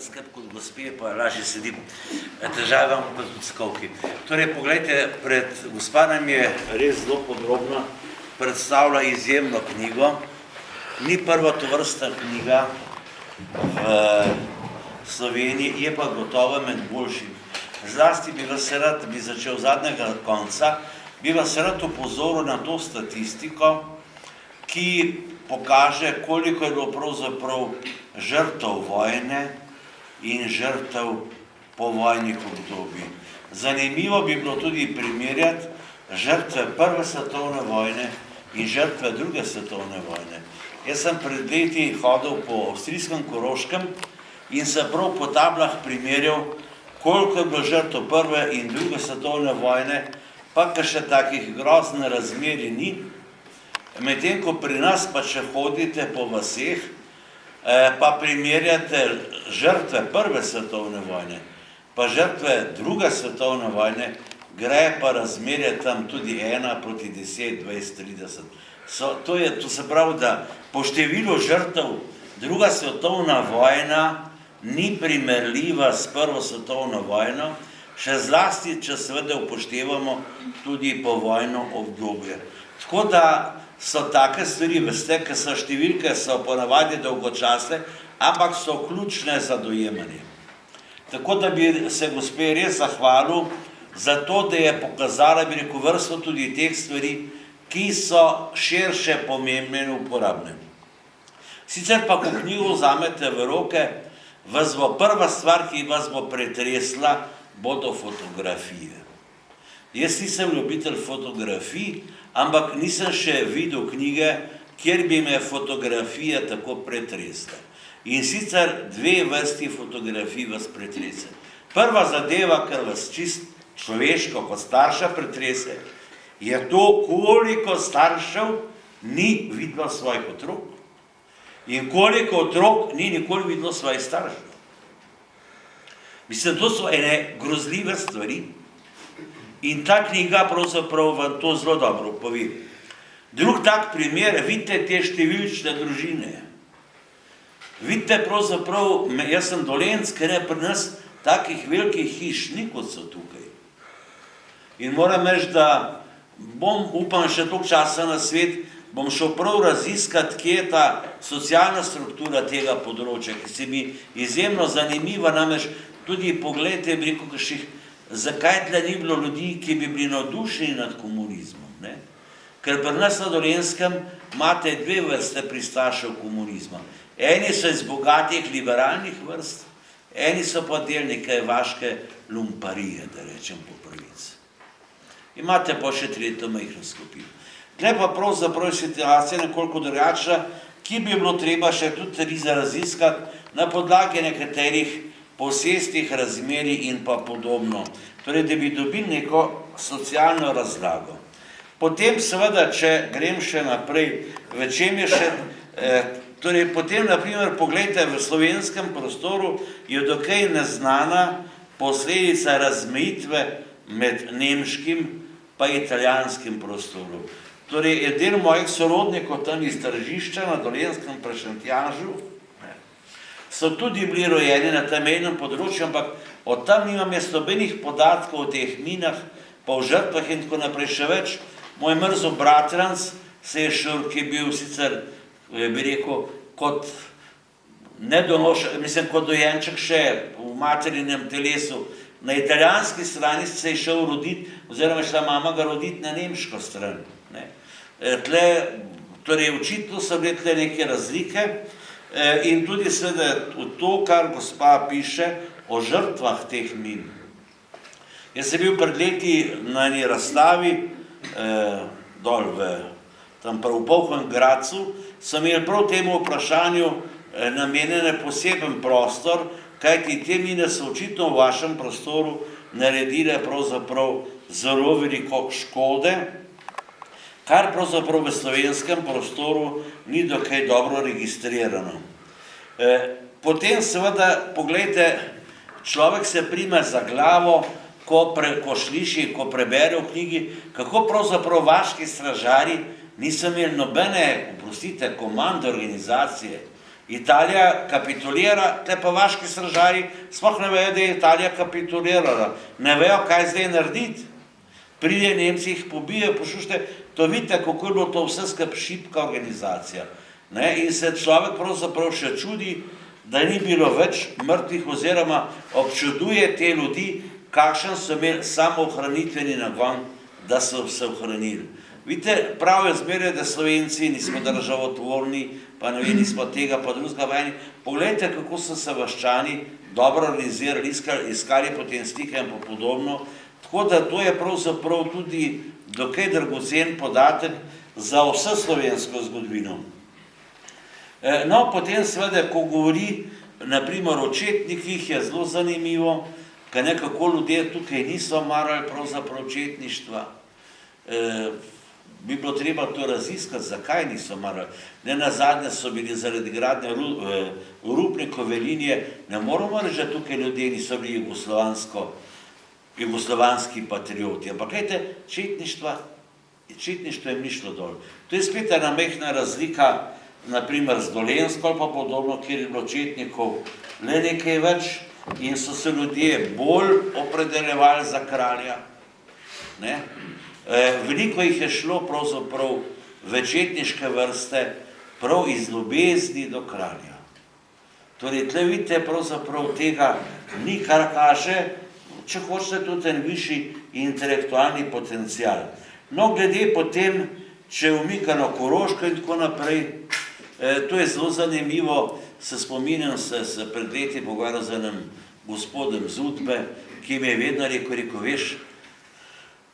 imeti skrb kot gospe, pa lažje sedim. Težave imamo pa tudi skovki. Torej, poglejte, gospa nam je res zelo podrobno predstavila izjemno knjigo. Ni prva tovrstna knjiga v Sloveniji, je pa gotovo med boljšim. Zlasti bi vas rad, bi začel zadnjega konca, bi vas rad opozoril na to statistiko, ki pokaže, koliko je bilo pravzaprav žrtev vojne in žrtev povojnih obdobij. Zanimivo bi bilo tudi primerjati žrtve Prve svetovne vojne in žrtve Druge svetovne vojne. Jaz sem pred leti hodil po avstrijskem Koroškem in se prav po tablah primerjal, koliko je bilo žrtev Prve in Druge svetovne vojne, pa kar še takih groznih razmeri ni. Medtem ko pri nas pa če hodite po vaseh, pa primerjate žrtve Prve svetovne vojne, pa žrtve Druge svetovne vojne, gre pa razmerje tam tudi 1 proti 10, 20, 30. To se pravi, da po številu žrtev Druga svetovna vojna ni primerljiva s Prvo svetovno vojno, še zlasti, če seveda upoštevamo tudi povojno obdobje. Tako da so take stvari, veste, ker so številke, so ponavadi dolgočasne, ampak so ključne za dojemanje. Tako da bi se gospe res zahvalil za to, da je pokazala, bi rekel, vrsto tudi teh stvari, ki so širše pomembne in uporabne. Sicer pa, ko knjigo vzamete v roke, vas bo prva stvar, ki vas bo pretresla, bodo fotografije. Jaz nisem ljubitelj fotografij, ampak nisem še videl knjige, kjer bi me fotografije tako pretresle. In sicer 2 vrsti fotografij vas pretrese. Prva zadeva, kar vas čist človeško kot starša pretrese, je to, koliko staršev ni videlo svojih otrok in koliko otrok ni nikoli videlo svojih staršev. Mislim, to so ene grozljive stvari. In ta knjiga pravzaprav vam to zelo dobro pove. Drug tak primer, vidite te številčne družine. Vidite pravzaprav, jaz sem Dolenc, ker je pri nas takih velikih hiš, ni kot so tukaj. In moram reči, da bom, upam, še toliko časa na svet, bom šel prav raziskat, kje je ta socialna struktura tega področja, ki se mi izjemno zanimiva, namreč tudi pogledajte, bi rekel, kakšnih, zakaj tle ni bilo ljudi, ki bi bili navdušeni nad komunizmom, ne? Ker pri nas na Dolenskem imate 2 vrste pristašev komunizma. Eni so iz bogatih liberalnih vrst, eni so pa del neke vaške lumparije, da rečem po pravici. Imate pa še tretjo majhno skupino. Tle pa pravzaprav situacija nekoliko drugačna, ki bi bilo treba še tudi raziskati na podlagi nekaterih posestnih razmerij in pa podobno. Torej, da bi dobili neko socialno razlago. Potem seveda, če grem še naprej, v čem je še, torej, potem, naprimer, pogledajte, v slovenskem prostoru je dokaj neznana posledica razmejitve med nemškim pa italijanskim prostorom. Torej, eden mojih sorodnikov tam iz Tržišča na Dolenskem pri Šentjanžu so tudi bili rojeni na tem enem področju, ampak od tam nimam jaz nobenih podatkov o teh minah, pa o žrtvah in tako naprej. Še več, moj mrzel bratranec se je šel, ki je bil sicer, bi rekel, kot nedonošen, mislim, kot dojenček še v materinem telesu, na italijanski strani se je šel roditi, oziroma šla mama ga roditi na nemško stran. Tle, torej, očitno so bile tle neke razlike, in tudi seveda to, kar gospa piše o žrtvah teh min. Jaz sem bil pred leti na eni razstavi dol tam prav v Polhovem Gradcu, so imeli prav temu vprašanju namenjene poseben prostor, kajti te mine so očitno v vašem prostoru naredile pravzaprav zelo veliko škode, kar pravzaprav v slovenskem prostoru ni dokaj dobro registrirano. Potem seveda, pogledajte, človek se prime za glavo, ko sliši, ko prebere v knjigi, kako pravzaprav vaški stražarji niso imeli nobene, oprostite, komande organizacije Italija kapitulira, tle pa vaški stražarji sploh ne vejo, da je Italija kapitulirala. Ne vejo, kaj zdaj narediti. Pride Nemci, jih pobijo, poslušajte, to vidite, kako je bilo to vse skupaj šibka organizacija. In se človek pravzaprav še čudi, da ni bilo več mrtvih oziroma občuduje te ljudi, kakšen so imeli samoohranitveni nagon, da so se ohranili. Vidite, pravijo zmeraj, da Slovenci nismo državotvorni, pa ne vem, nismo tega, pa drugega vajni. Poglejte, kako so se vaščani dobro organizirali, iskali potem stike in podobno. Tako da to je pravzaprav tudi dokaj dragocen podatek za vse slovensko zgodovino. No, potem seveda, ko govori, naprimer, o četnikih, je zelo zanimivo, ker nekako ljudje tukaj niso marali pravzaprav četništva. Bi bilo treba to raziskati, zakaj niso marali. Ne nazadnje so bili zaradi gradnje Rupnikove linije, ne moramo reči, da tukaj ljudje niso bili jugoslovanski patrioti. Ampak gledajte, četništvo je mišlo dol. To je spet ena majhna razlika, naprimer z Dolenjsko ali pa podobno, kjer je bilo četnikov le nekaj več in so se ljudje bolj opredeljevali za kralja. Veliko jih je šlo pravzaprav v četniške vrste prav iz ljubezni do kralja. Torej, tle vidite, pravzaprav tega ni, kar kaže, če hočete, tudi en višji intelektualni potencial. No, glede potem, če je umikano Koroško in tako naprej, to je zelo zanimivo, se spominjam se pred leti pogovarjal z enim gospodom z Udbe, ki mi je vedno rekel, veš,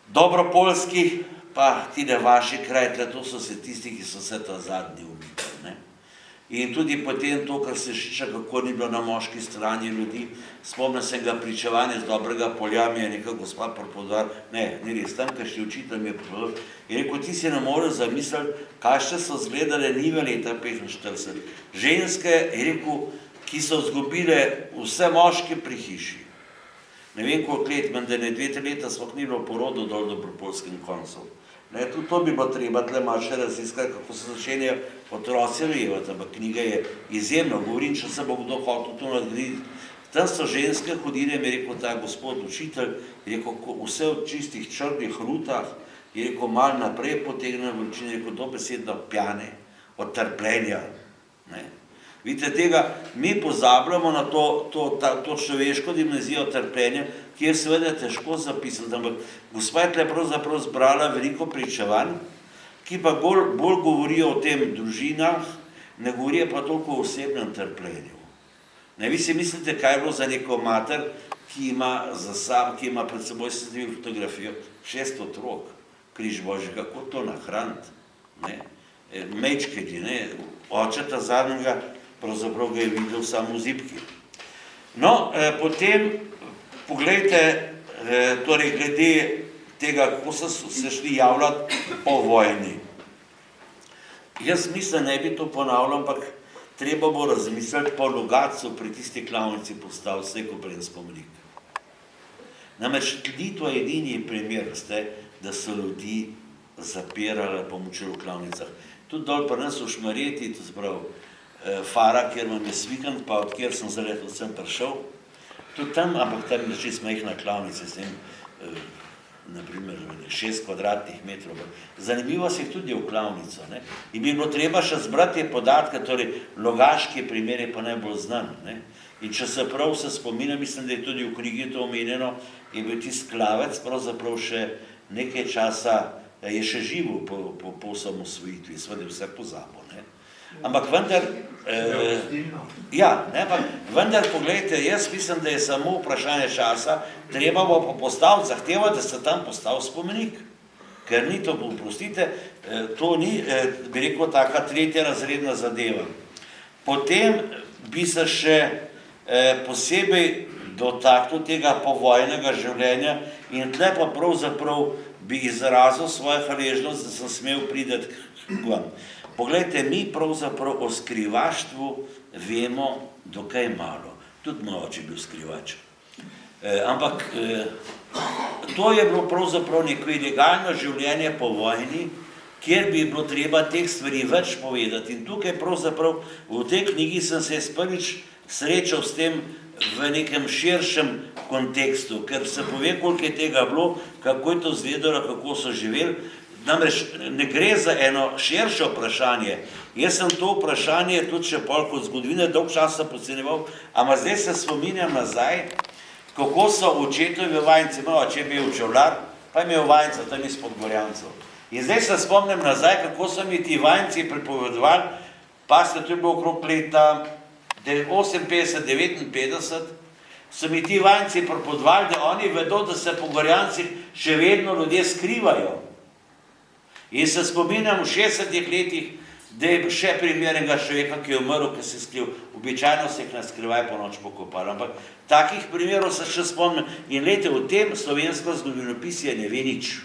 dobro polski, pa tile vaši kraj, to so se tisti, ki so se ta zadnji umikali. In tudi potem to, kar se šiša, kako ni bilo na moški strani ljudi, spomnim se ga pričevanja z Dobrega polja, mi je neka gospa propovedala, ne, ni res, tamkajšnji učitelj mi je propovedal, in rekel, ti si ne moreš zamisliti, kakšne so izgledale njive leta 45. Ženske, je rekel, ki so izgubile vse moške pri hiši. Ne vem, koliko let, menda ne 2-3 leta sploh ni bilo porodu dol do propolskim koncov. Tudi to bi bilo treba tle malo še raziskati, kako se začenjajo otroci rojevati, ampak knjiga je izjemno, govorim, če se bo kdo hotel to narediti. Tam so ženske hodile, mi je rekel ta gospod učitelj, je rekel, vse v čistih črnih rutah, je rekel, malo naprej potegne vročine, je rekel, dobesedno pjane, od trpljenja. Vidite, tega mi pozabljamo na to človeško dimenzijo trpljenja, ki je seveda težko zapisati, ampak gospa je tle pravzaprav zbrala veliko pričevanj, ki pa bolj govorijo o tem družinah, ne govorijo pa toliko o osebnem trpljenju. Vi si mislite, kaj je bilo za neko mater, ki ima pred seboj fotografijo 6 otrok, križ Božji, kako to nahraniti? Mečkedi, oče ta zadnjega, pravzaprav ga je videl samo v zibki. No, potem, poglejte, torej glede tega, kako so se šli javljati po vojni. Jaz mislim, ne bi to ponavljal, ampak treba bo razmisliti po Logatcu pri tisti klavnici postavil Sekopren spomenik. Namreč tudi to je edini primer, da so ljudi zapirali pomočili v klavnicah. Tudi dol pa nas v Šmarjeti, to se pravi, Fara, kjer imam je Svikant, pa od kjer sem zaletel sem prišel, tudi tam, ampak tam je čisto majhna klavnica, s tem, naprimer, 6 kvadratnih metrov. Zanimivo se jih tudi v klavnico. In bi bilo treba še zbrati te podatke, torej Logaški primer je pa najbolj znan. In če se prav se spominjam, mislim, da je tudi v knjigi to omenjeno, je bil tisti Klavec pravzaprav še nekaj časa, je še živel po osamosvojitvi, seveda vse pozabo. Ampak vendar, vendar, poglejte, jaz mislim, da je samo vprašanje časa, treba bo pa postaviti zahtevo, da se tam postavi spomenik. Ker ni to, oprostite, to ni, bi rekel, taka tretja razredna zadeva. Potem bi se še posebej dotaknil tega povojnega življenja in tle pa pravzaprav bi izrazil svojo hvaležnost, da sem smel priti k vam. Poglejte, mi pravzaprav o skrivaštvu vemo dokaj malo. Tudi moj oče je bil skrivač. Ampak to je bilo pravzaprav neko ilegalno življenje po vojni, kjer bi bilo treba teh stvari več povedati. In tukaj pravzaprav v tej knjigi sem se prvič srečal s tem v nekem širšem kontekstu, ker se pove, koliko je tega bilo, kako je to izgledalo, kako so živeli. Namreč ne gre za eno širše vprašanje. Jaz sem to vprašanje tudi še pol kot zgodovine dolg časa podcenjeval, ampak zdaj se spominjam nazaj, kako so očetovi vajenci, moj oče je bil čevljar, pa je imel vajenca tam izpod Gorjancev. In zdaj se spomnim nazaj, kako so mi ti vajenci pripovedovali, pa se to je bilo okrog leta 58-59, so mi ti vajenci pripovedovali, da oni vedo, da se po Gorjancih še vedno ljudje skrivajo. In se spominjam v 60-ih letih, da je še primer enega človeka, ki je umrl, ki se je skril. Običajno se jih na skrivaj po noč pokopali. Ampak takih primerov se še spomnim. In glejte, v tem slovensko zgodovinopisje ne ve nič.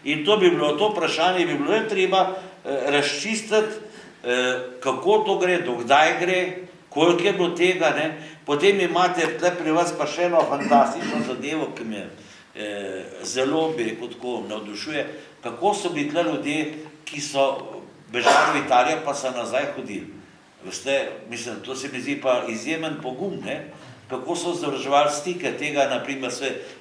In to bi bilo, to vprašanje bi bilo treba razčistiti, kako to gre, dokdaj gre, koliko je bilo tega. Potem imate tle pri vas pa še eno fantastično zadevo, ki me zelo, bi rekel tako, navdušuje, kako so bili tle ljudje, ki so bežali v Italijo, pa so nazaj hodili. Veste, mislim, to se mi zdi pa izjemen pogum, kako so vzdrževali stike tega, naprimer,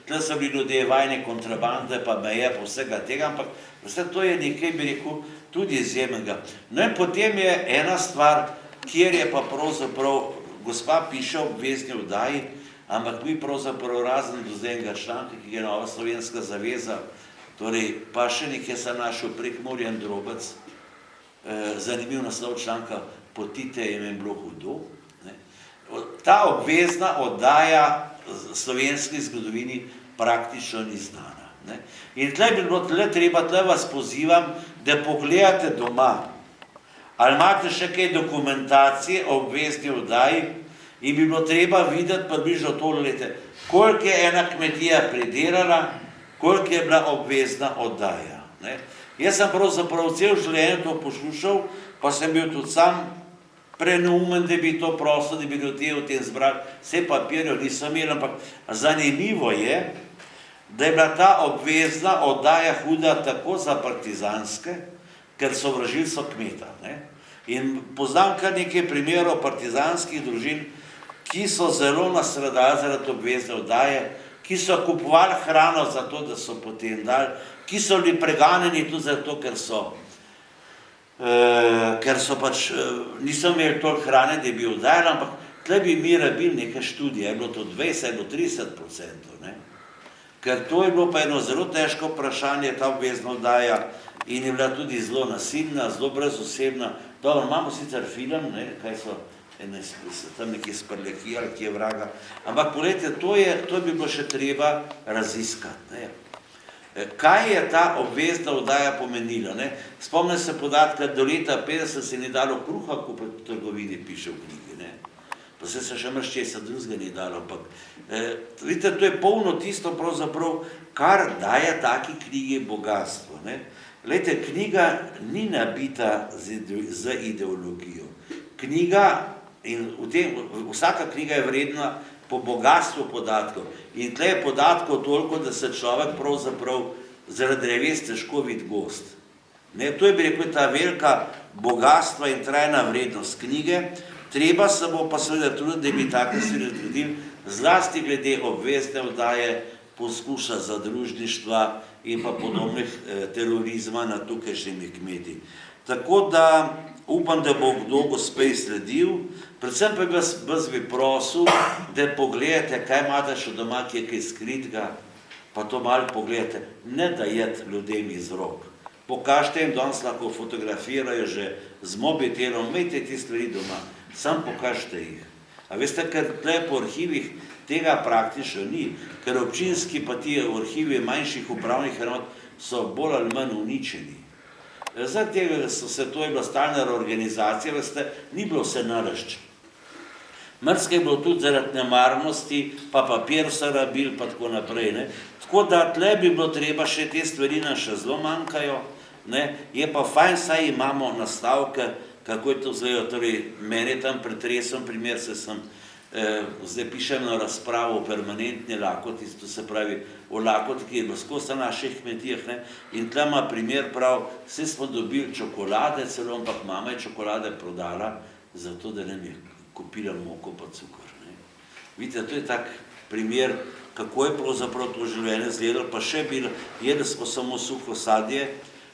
tle so bili ljudje vajni kontrabande, pa meje, pa vsega tega, ampak veste, to je nekaj, bi rekel, tudi izjemenega. No in potem je ena stvar, kjer je pa pravzaprav, gospa piše v obvezni oddaji, ampak mi pravzaprav razen do zdaj enega članka, ki je Nova slovenska zaveza, torej pa še nekaj sem našel Prekmurje in Drobec, zanimiv naslov članka Potite je meni bilo hudo. Ta obvezna oddaja slovenski zgodovini praktično ni znana. In tle bi bilo treba, tle vas pozivam, da pogledate doma, ali imate še kaj dokumentacije o obvezni oddaji in bi bilo treba videti približno tole lete, koliko je ena kmetija pridelala, koliko je bila obvezna oddaja. Jaz sem pravzaprav cel življenje to poslušal, pa sem bil tudi sam preneumen, da bi to prosto, da bi ljudje o tem zbrali, vse papirjev nisem imel, ampak zanimivo je, da je bila ta obvezna oddaja huda tako za partizanske, ker sovražili so kmeta. In poznam kar nekaj primerov partizanskih družin, ki so zelo nastradali zaradi obvezne oddaje, ki so kupovali hrano za to, da so potem dali, ki so bili preganjeni tudi zato, ker so pač niso imeli toliko hrane, da bi oddajali, ampak tle bi mi rabili neke študije, je bilo to 20, je bilo 30%, ker to je bilo pa eno zelo težko vprašanje, ta obvezna oddaja, in je bila tudi zelo nasilna, zelo brezosebna. Dobro, imamo sicer film, kaj so tam nekje sprleki ali kje vraga, ampak poglejte, to bi bilo še treba raziskati. Kaj je ta obvezna oddaja pomenila? Spomnim se podatka, do leta 50 se ni dalo kruha kupiti v trgovini, piše v knjigi. Pa se še mrščesa drugega ni dalo, ampak vidite, to je polno tisto pravzaprav, kar daje taki knjigi bogatstvo. Glejte, knjiga ni nabita z ideologijo. Knjiga, in vsaka knjiga je vredna po bogatstvu podatkov. In tle je podatkov toliko, da se človek pravzaprav zaradi dreves težko vidi gozd. To je, bi rekel, ta velika bogatstva in trajna vrednost knjige. Treba se bo pa seveda truditi, da bi take stvari zgodili, zlasti glede obvezne oddaje, poskuša zadružništva in pa podobnih terorizma nad tukajšnjimi kmeti. Tako da upam, da bo kdo gospej sledil, predvsem pa vas bi prosil, da pogledate, kaj imate še doma, ki je kaj skritega, pa to malo pogledate, ne dajete ljudem iz rok. Pokažite jim, danes lahko fotografirajo že z mobitelom, imejte te stvari doma, sam pokažite jih. A veste, ker tle po arhivih tega praktično ni, ker občinski pa ti arhivi manjših upravnih enot so bolj ali manj uničeni. Zaradi tega to je bila stalna reorganizacija, veste, ni bilo vse narašč. Mrske je bilo tudi zaradi nemarnosti, pa papir so rabili, pa tako naprej. Tako da tle bi bilo treba še te stvari nam še zelo manjkajo, je pa fajn, saj imamo nastavke, kako je to vzlejo, torej meni je tam pretresen primer, se sem zdaj pišem na razpravo o permanentni lakoti, to se pravi o lakoti, ki je bilo skozi na naših kmetijah, ne, in tle ima primer prav, vse smo dobili čokolade, celo, ampak mama je čokolade prodala, zato da nam je kupila moko pa cukor, ne. Vidite, to je tak primer, kako je pravzaprav to življenje izgledalo, pa še bilo, jedli smo samo suho sadje,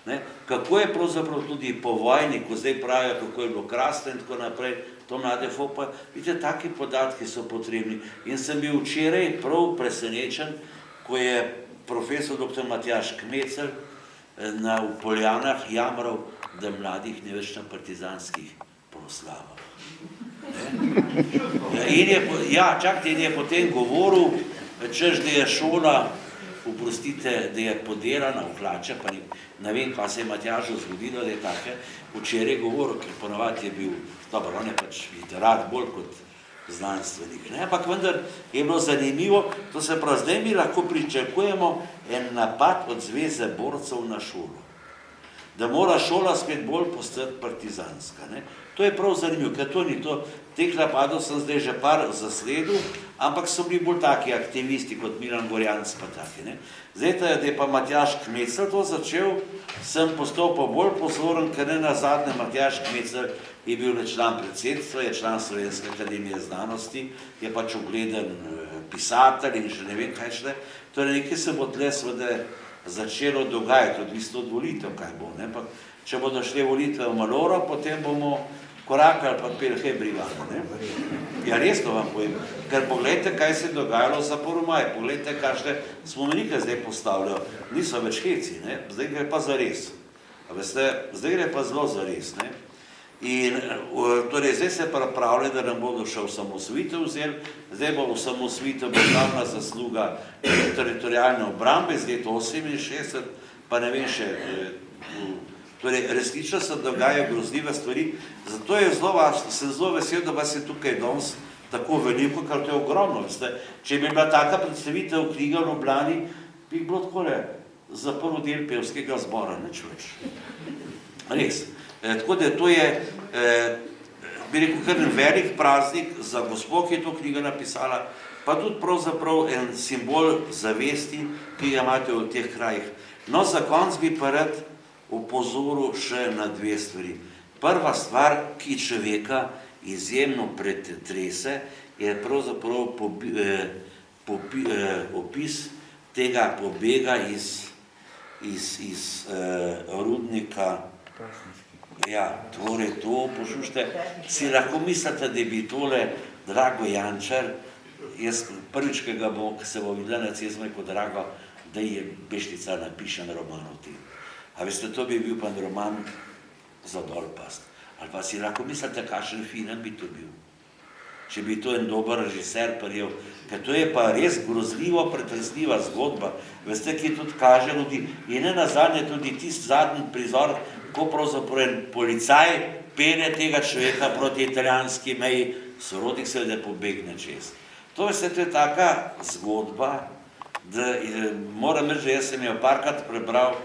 ne, kako je pravzaprav tudi po vojni, ko zdaj pravijo, kako je bilo krasno in tako naprej, to mlade fopa, vidite, taki podatki so potrebni. In sem bil včeraj prav presenečen, ko je profesor dr. Matjaž Kmecelj v Poljanah jamral, da mladih ne več na partizanskih proslavah. In je potem govoril, češ, da je šola, oprostite, da je podelana v hlače, pa ne vem, kaj se je Matjažu zgodilo, da je take, včeraj govoril, ker ponovadi je bil, dobro, on je pač literat bolj kot znanstvenik, ne, ampak vendar je bilo zanimivo, to se pravi, zdaj mi lahko pričakujemo en napad od Zveze borcev na šolo, da mora šola spet bolj postati partizanska, ne. To je prav zanimivo, ker to ni to, teh napadov sem zdaj že par zasledil, ampak so bili bolj taki aktivisti kot Milan Gorjanc pa taki, ne. Zdaj, da je pa Matjaž Kmecelj to začel, sem postal pa bolj pozoren, ker ne nazadnje Matjaž Kmecelj je bil član predsedstva, je član Slovenske akademije znanosti, je pač ugleden pisatelj in še ne vem kaj šle, torej nekaj se bo tle seveda začelo dogajati, odvisno od volitev, kaj bo, ne, pa če bodo šle volitve v Maloro, potem bomo korakali pa pel Hebrivana, ne. Ja, resno vam povem, ker pogledajte, kaj se je dogajalo za Porumaj, pogledajte, kakšne spomenike zdaj postavljajo, niso več heci, ne, zdaj gre pa za res, a veste, zdaj gre pa zelo za res, ne. In torej zdaj se pripravlja, da nam bodo še osamosvojitev vzeli, zdaj bo osamosvojitev glavna zasluga teritorialne obrambe z leta 68, pa ne vem še, torej resnično se dogajajo grozljive stvari, zato je sem zelo vesel, da vas je tukaj danes tako veliko, ker to je ogromno, veste. Če bi bila taka predstavitev knjige v Ljubljani, bi bilo takole za prvi del pevskega zbora, nič več. Res. Tako da to je, bi rekel, kar velik praznik za gospo, ki je to knjigo napisala, pa tudi pravzaprav en simbol zavesti, ki ga imate v teh krajih. No, za konec bi pa rad opozoril še na dve stvari. Prva stvar, ki človeka izjemno pretrese, je pravzaprav opis tega pobega iz rudnika. Ja, torej to, poslušajte, si lahko mislite, da bi tole Drago Jančar, jaz prvič, ki se bo videla na cesti, kot Drago, da je Beštica napišen roman o tem. A veste, to bi bil pa roman za dol past. Ali pa si lahko mislite, kakšen film bi to bil. Če bi to en dober režiser prijel. Ker to je pa res grozljivo, pretresljiva zgodba. Veste, ki tudi kaže ljudi. In ne nazadnje tudi tisti zadnji prizor, ko pravzaprav en policaj pelje tega človeka proti italijanski meji, sorodnik seveda pobegne čez. To veste, to je taka zgodba, da moram reči, da jaz sem jo parkrat prebral,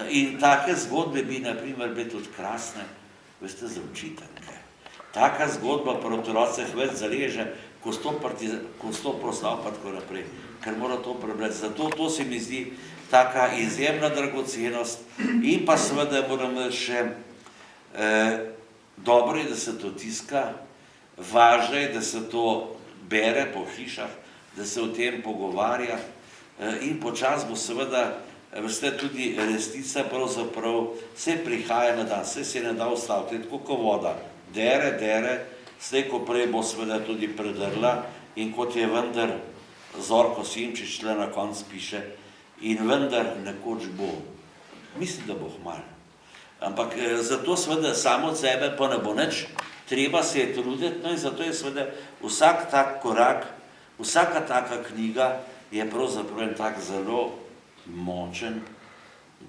in take zgodbe bi, na primer, bile tudi krasne, veste, za učitelje. Taka zgodba pri otrocih več zaleže, ko sto proslav pa tako naprej, ker mora to prebrati. Zato to se mi zdi taka izjemna dragocenost in pa seveda moram reči še, dobro je, da se to tiska, važno je, da se to bere po hišah, da se o tem pogovarja in počas bo seveda, veste, tudi resnica pravzaprav, vse prihaja na dan, vse se ne da ustaviti, tako kot voda, dere, slej ko prej bo seveda tudi predrla in kot je vendar Zorko Simčič tle na konc piše, in vendar nekoč bo. Mislim, da bo hmalo. Ampak zato seveda samo od sebe pa ne bo nič, treba se je truditi, no in zato je seveda vsak tak korak, vsaka taka knjiga je pravzaprav en tak zelo močen,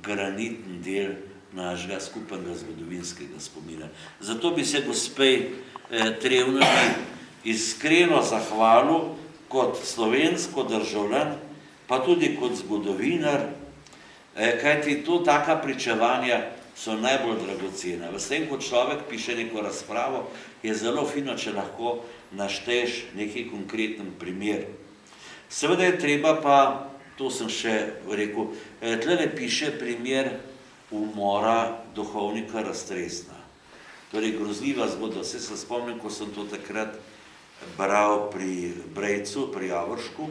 granitni del našega skupnega zgodovinskega spomina. Zato bi se gospej Trevnovi iskreno zahvalil kot slovensko državljan, pa tudi kot zgodovinar, kajti to taka pričevanja so najbolj dragocena. Vsem, ko človek piše neko razpravo, je zelo fino, če lahko našteješ neki konkreten primer. Seveda je treba pa, to sem še rekel, tlele piše primer umora duhovnika Raztresna. Torej grozljiva zgodba, vse se spomnim, ko sem to takrat bral pri Brejcu, pri Javoršku.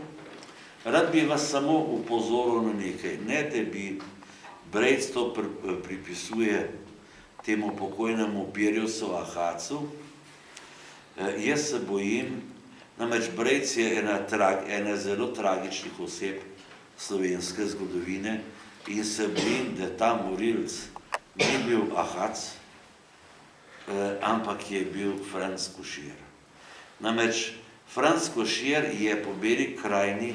Rad bi vas samo upozoril na nekaj, ne da bi Brejc to pripisuje temu pokojnemu Pirjevcu Ahacu. Jaz se bojim, namreč Brejc je ena zelo tragičnih oseb slovenske zgodovine in se bojim, da ta morilc ni bil Ahac, ampak je bil Franc Košir. Namreč Franc Košir je po Beli krajini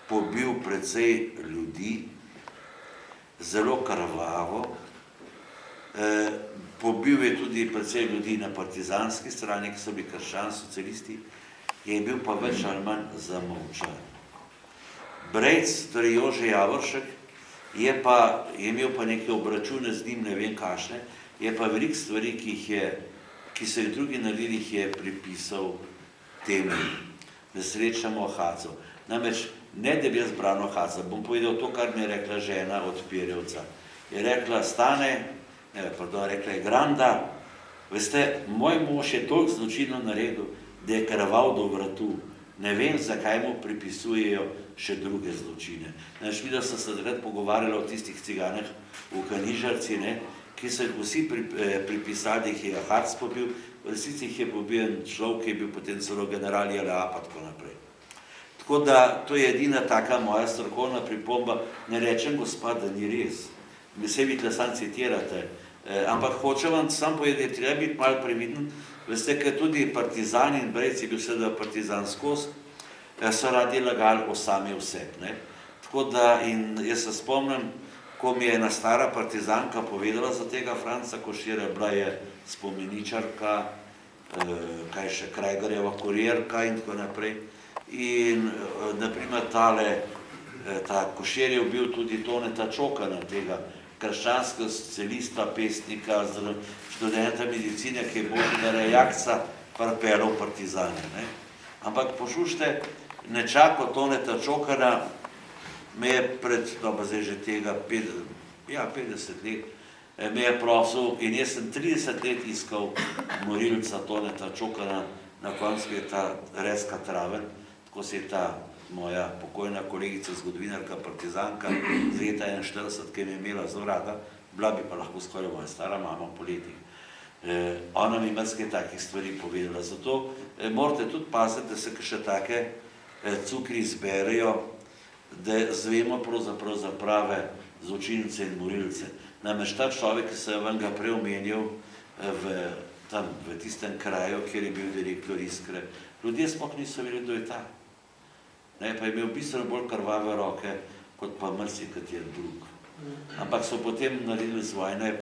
pobil precej ljudi, zelo krvavo, pobil je tudi precej ljudi na partizanski strani, ki so bili krščani socialisti, je bil pa več ali manj zamolčan. Brejc, torej Jože Javoršek, je imel pa neke obračune z njim, ne vem kakšne, je pa veliko stvari, ki so jih drugi naredili, jih je pripisal temu nesrečnemu Ahacu. Namreč, ne da bi jaz branil Ahaca, bom povedal to, kar mi je rekla žena od Pirjevca. Je rekla, rekla je, Granda, veste, moj mož je toliko zločinov naredil, da je krval do vratu. Ne vem, zakaj mu pripisujejo še druge zločine. Namreč, videl sem se takrat pogovarjala o tistih ciganeh v Kanižarci, ki so jih vsi pripisali, da jih je Ahac pobil, v resnici jih je pobil en človek, ki je bil potem celo general JLA, pa tako naprej. Tako da, to je edina taka moja strokovna pripomba. Ne rečem, gospa, da ni res. Se vi tle sam citirate. Ampak hočem vam sam povedati, da je treba biti malo previden. Veste, ker tudi partizani in Brejc je bil seveda partizan skozi, so radi lagali o sami osebi. Tako da, in jaz se spomnim, ko mi je ena stara partizanka povedala za tega Franca Koširja, bila je spomeničarka, kaj še, Krajgarjeva kurirka in tako naprej. In naprimer ta Košir je bil tudi Toneta Čokana, tega krščanskega socialista, pesnika, študenta medicine, ki je Božidara Jakca pripeljal partizane. Ampak poslušajte, nečako Toneta Čokana me je pred, zdaj že tega 50 let, me je prosil in jaz sem 30 let iskal morilca Toneta Čokana, na koncu je ta Rezka Traven, tako se je ta moja pokojna kolegica, zgodovinarka, partizanka, z leta 41, ki je imela zelo rada, bila bi pa lahko skoraj moja stara mama po letih. Ona mi marsikaj takih stvari povedala. Zato morate tudi paziti, da se še take cukri zberejo, da zvemo pravzaprav za prave zločince in morilce. Namreč ta človek, ki se je vam ga prej omenjal v tistem kraju, kjer je bil direktor Iskre, ljudje sploh niso vedeli, kdo je ta. Pa je imel bistveno bolj krvave roke, kot pa marsikateri drug. Ampak so potem naredili z vojne